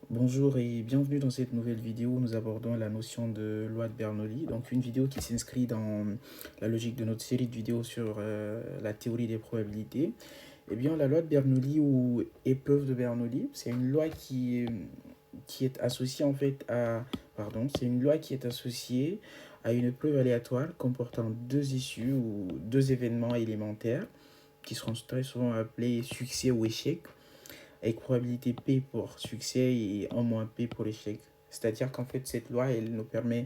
Bonjour et bienvenue dans cette nouvelle vidéo où nous abordons la notion de loi de Bernoulli. Donc une vidéo qui s'inscrit dans la logique de notre série de vidéos sur la théorie des probabilités. Eh bien la loi de Bernoulli ou épreuve de Bernoulli, c'est une loi qui est associée en fait à... Pardon, c'est une loi qui est associée à une preuve aléatoire comportant deux issues ou deux événements élémentaires qui seront très souvent appelés succès ou échec avec probabilité P pour succès et en moins P pour échec. C'est-à-dire qu'en fait, cette loi, elle nous permet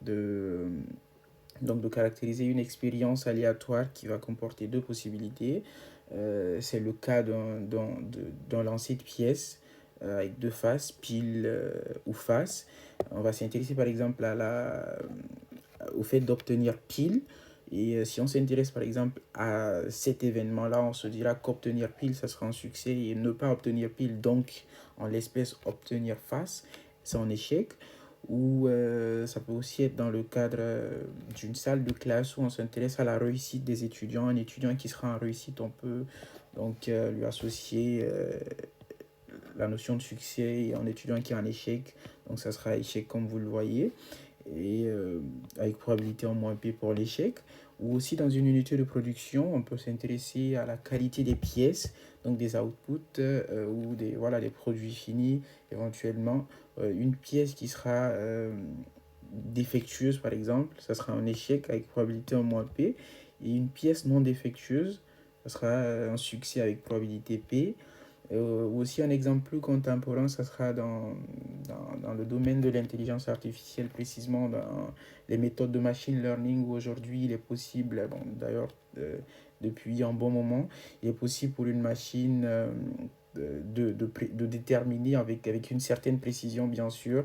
de, de caractériser une expérience aléatoire qui va comporter deux possibilités. C'est le cas d'un lancer de pièces avec deux faces, pile ou face. On va s'intéresser par exemple au fait d'obtenir pile. Et si on s'intéresse par exemple à cet événement-là, on se dira qu'obtenir pile, ça sera un succès et ne pas obtenir pile, donc en l'espèce obtenir face, c'est un échec. Ou ça peut aussi être dans le cadre d'une salle de classe où on s'intéresse à la réussite des étudiants. Un étudiant qui sera en réussite, on peut donc lui associer la notion de succès et un étudiant qui est en échec. Donc ça sera échec comme vous le voyez et avec probabilité en moins P pour l'échec. Ou aussi dans une unité de production, on peut s'intéresser à la qualité des pièces, donc des outputs ou des produits finis éventuellement. Une pièce qui sera défectueuse par exemple, ça sera un échec avec probabilité en moins P. Et une pièce non défectueuse, ça sera un succès avec probabilité P. Aussi un exemple plus contemporain, ça sera dans le domaine de l'intelligence artificielle, précisément dans les méthodes de machine learning, où aujourd'hui il est possible, bon, d'ailleurs depuis un bon moment, il est possible pour une machine de déterminer avec une certaine précision, bien sûr,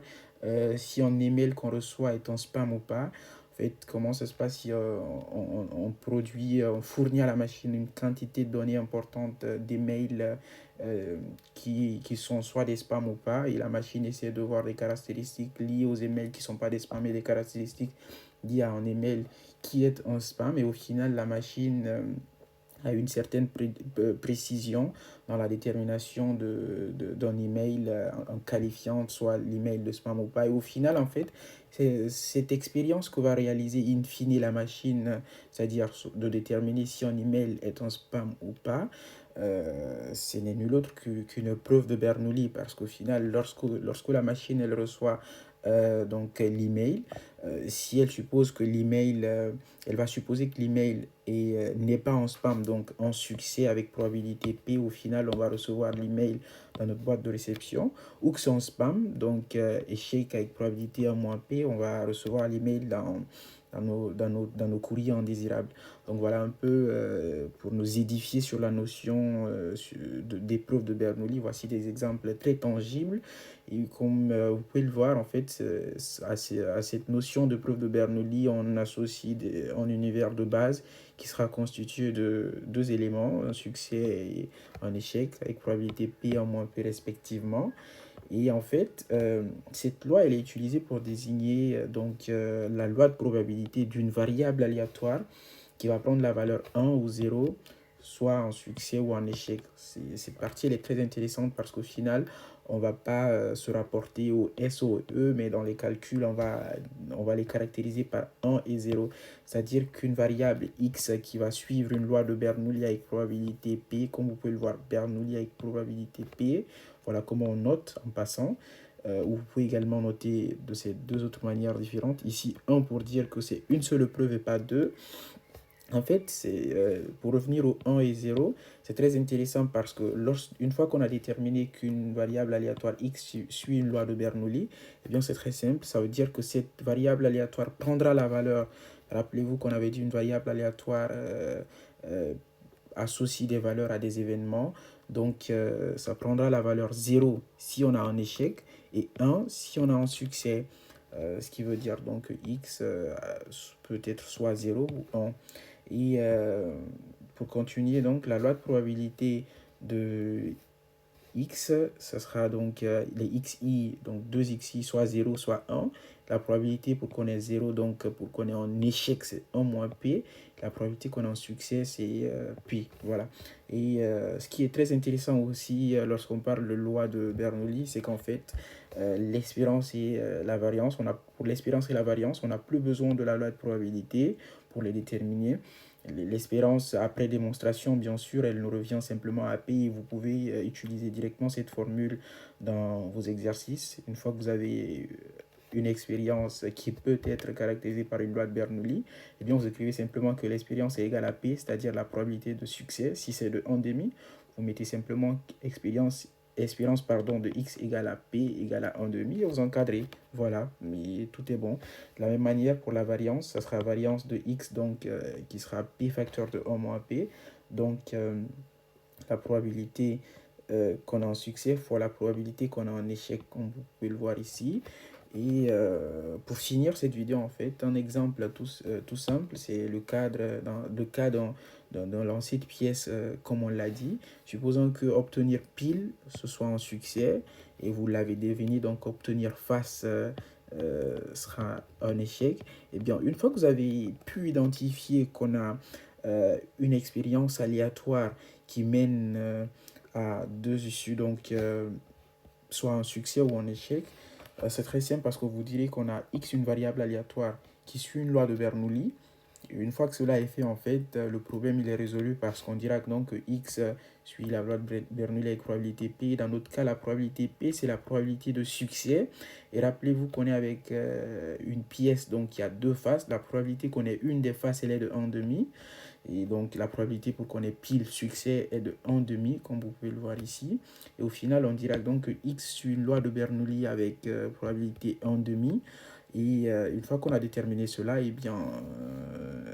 si un email qu'on reçoit est un spam ou pas. En fait, comment ça se passe si on produit, on fournit à la machine une quantité de données importante d'emails qui sont soit des spams ou pas, et la machine essaie de voir des caractéristiques liées aux emails qui ne sont pas des spams, et des caractéristiques liées à un email qui est un spam, et au final, la machine a une certaine précision dans la détermination d'un email en qualifiant soit l'email de spam ou pas. Et au final, en fait, c'est cette expérience que va réaliser in fine la machine, c'est-à-dire de déterminer si un email est un spam ou pas, ce n'est nul autre qu'une preuve de Bernoulli, parce qu'au final, lorsque la machine elle reçoit donc l'email, si elle suppose que l'email, elle va supposer que l'email n'est pas en spam, donc en succès avec probabilité P, au final on va recevoir l'email dans notre boîte de réception, ou que c'est en spam, donc échec avec probabilité en moins P, on va recevoir l'email dans nos courriers indésirables. Donc voilà un peu pour nous édifier sur la notion d'épreuve de Bernoulli. Voici des exemples très tangibles. Et comme vous pouvez le voir, en fait, à cette notion de preuve de Bernoulli, on associe un univers de base qui sera constitué de deux éléments, un succès et un échec, avec probabilité P en moins P respectivement. Et en fait, cette loi, elle est utilisée pour désigner la loi de probabilité d'une variable aléatoire qui va prendre la valeur 1 ou 0, soit en succès ou en échec. Cette partie, elle est très intéressante parce qu'au final, on ne va pas se rapporter au S ou au E, mais dans les calculs, on va les caractériser par 1 et 0. C'est-à-dire qu'une variable X qui va suivre une loi de Bernoulli avec probabilité P, comme vous pouvez le voir, Bernoulli avec probabilité P, voilà comment on note en passant. Vous pouvez également noter de ces deux autres manières différentes. Ici, 1 pour dire que c'est une seule preuve et pas deux. En fait, pour revenir au 1 et 0, c'est très intéressant parce que une fois qu'on a déterminé qu'une variable aléatoire x suit une loi de Bernoulli, eh bien c'est très simple, ça veut dire que cette variable aléatoire prendra la valeur, rappelez-vous qu'on avait dit une variable aléatoire euh, associe des valeurs à des événements, donc ça prendra la valeur 0 si on a un échec et 1 si on a un succès. Ce qui veut dire donc que x peut être soit 0 ou 1. Et pour continuer, donc, la loi de probabilité de x, ce sera donc les xi, donc 2xi, soit 0, soit 1. La probabilité pour qu'on ait 0, donc pour qu'on ait un échec, c'est 1 moins p. La probabilité qu'on a un succès, c'est P. Voilà. Et ce qui est très intéressant aussi lorsqu'on parle de loi de Bernoulli, c'est qu'en fait, l'espérance et la variance, pour l'espérance et la variance, on n'a plus besoin de la loi de probabilité pour les déterminer. L'espérance, après démonstration, bien sûr, elle nous revient simplement à P et vous pouvez utiliser directement cette formule dans vos exercices. Une fois que vous avez une expérience qui peut être caractérisée par une loi de Bernoulli, eh bien, vous écrivez simplement que l'expérience est égale à P, c'est-à-dire la probabilité de succès. Si c'est de 1,5, vous mettez simplement espérance de x égale à P égale à 1,5 et vous encadrez. Voilà, mais tout est bon. De la même manière, pour la variance, ça sera variance de x, donc qui sera P facteur de 1 moins P. Donc, la probabilité qu'on a un succès fois la probabilité qu'on a un échec, comme vous pouvez le voir ici. Et pour finir cette vidéo, en fait, un exemple tout simple, c'est le cas d'un lancer de pièces, comme on l'a dit. Supposons que obtenir pile, ce soit un succès, et vous l'avez deviné, donc obtenir face sera un échec. Et bien, une fois que vous avez pu identifier qu'on a une expérience aléatoire qui mène à deux issues, donc soit un succès ou un échec, c'est très simple parce que vous direz qu'on a x, une variable aléatoire qui suit une loi de Bernoulli. Et une fois que cela est fait, en fait, le problème il est résolu parce qu'on dira donc que x suit la loi de Bernoulli avec probabilité P. Dans notre cas, la probabilité P, c'est la probabilité de succès. Et rappelez-vous qu'on est avec une pièce, donc il y a deux faces. La probabilité qu'on ait une des faces, elle est de 1,5. Et donc, la probabilité pour qu'on ait pile succès est de 1,5, comme vous pouvez le voir ici. Et au final, on dira donc que x suit une loi de Bernoulli avec probabilité 1,5. Et une fois qu'on a déterminé cela, eh bien,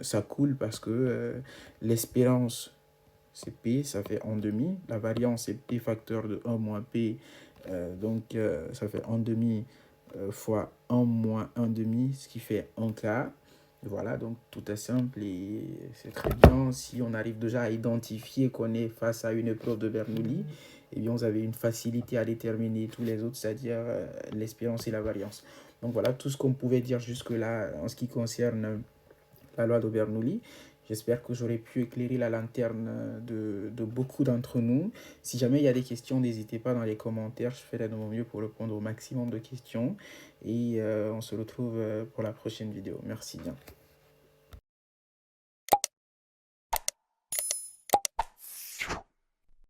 ça coule parce que l'espérance, c'est P, ça fait 1,5. La variance, c'est P facteur de 1 moins P. Ça fait 1,5 fois 1 moins 1,5, ce qui fait 1 quart. Voilà, donc tout est simple et c'est très bien. Si on arrive déjà à identifier qu'on est face à une épreuve de Bernoulli, eh bien, vous avez une facilité à déterminer tous les autres, c'est-à-dire l'espérance et la variance. Donc voilà tout ce qu'on pouvait dire jusque-là en ce qui concerne la loi de Bernoulli. J'espère que j'aurai pu éclairer la lanterne de beaucoup d'entre nous. Si jamais il y a des questions, n'hésitez pas dans les commentaires. Je ferai de mon mieux pour répondre au maximum de questions. Et on se retrouve pour la prochaine vidéo. Merci bien.